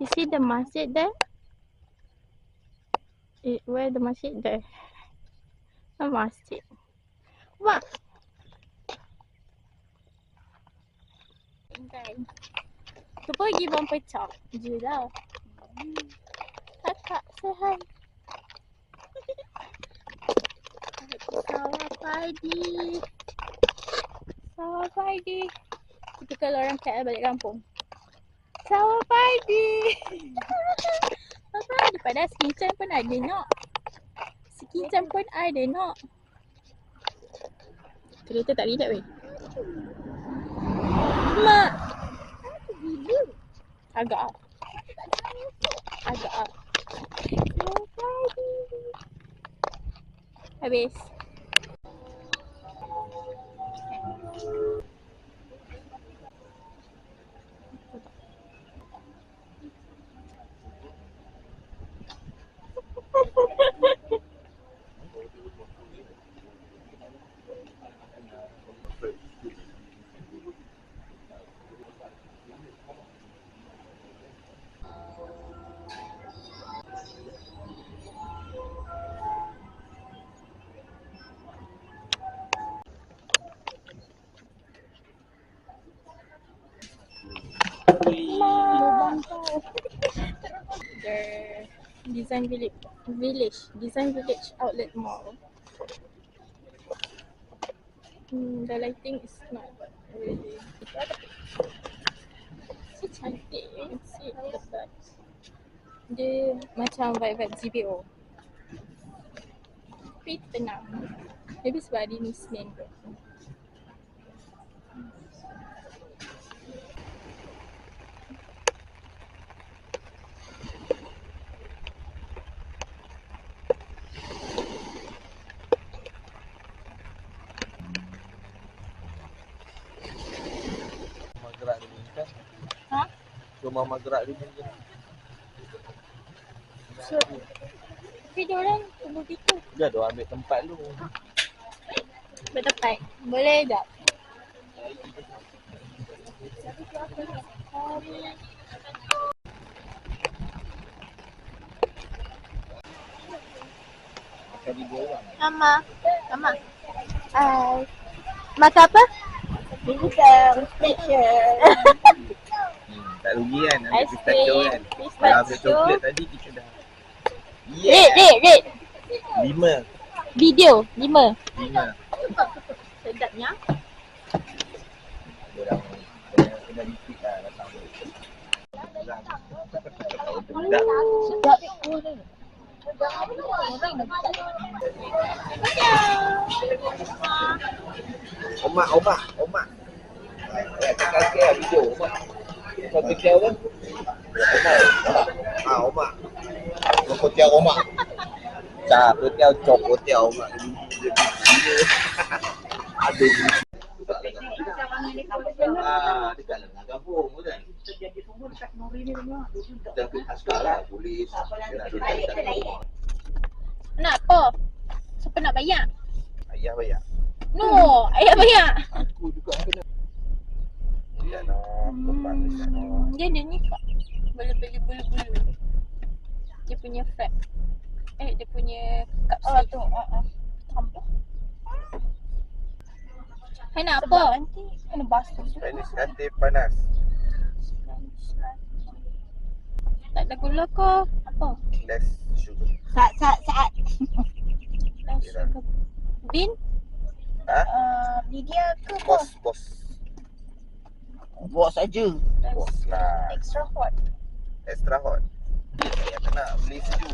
You see the masjid there? Where the masjid there? A masjid. Wah. Kan. Tu pergi bumper chop je lah. Kakak say hi. Sawah padi. Sawah padi. Itu kalau orang KL balik kampung. Sawah padi. Sawah padi. Padahal sekincang pun ada nak. Sekincang pun ada nak. Kereta tak relax weh. Mak. Agak. Agak. Sawah padi. Habis. The Design Village Outlet Mall. The lighting is not really. So cantik. You can see the birds. Dia macam vibe GBO. Tapi tenang. Maybe sebab hari ni Senin kot. Gerak dia kan? Ha? Cuma mama gerak dia macam So, tapi diorang tunggu kita. dia dah ambil tempat lu. Bertepat. Boleh tak? Makan di bawah. Mama. Mama. Hai. Makan apa? Pisang. Tak rugi kan ambil Ice pistachio cream. kan. Pistachio. Dah ambil coklat tadi kita dah. Red. 5. Video. 5. 5. Sedapnya. Orang kena repeat lah datang. Sedap. Omak. Cakap ke video omak. Kau kecil kan? Omak. Kau kecil omak. Cak, kecil cok kecil omak. Ada. Dekat dengan kampung kan. Dah askar lah, polis. Nak apa? Siapa nak bayar? Ayah bayar. No, ayah bayar. Aku juga kena. Dia nak tempat dekat nak. Dia ada ni kak. Boleh beli bulu-bulu. Dia punya frap. Dia punya kapsul. Tu. Tambah. Hai nak apa? Nanti kena basuh. Chinese latte panas. Tak ada gula ke? Apa? Less sugar. Saat. Bin? Ha? Media ke Bos. Bos saja. Bos lah. Extra hot. Extra hot. Saya kena beli sejuk.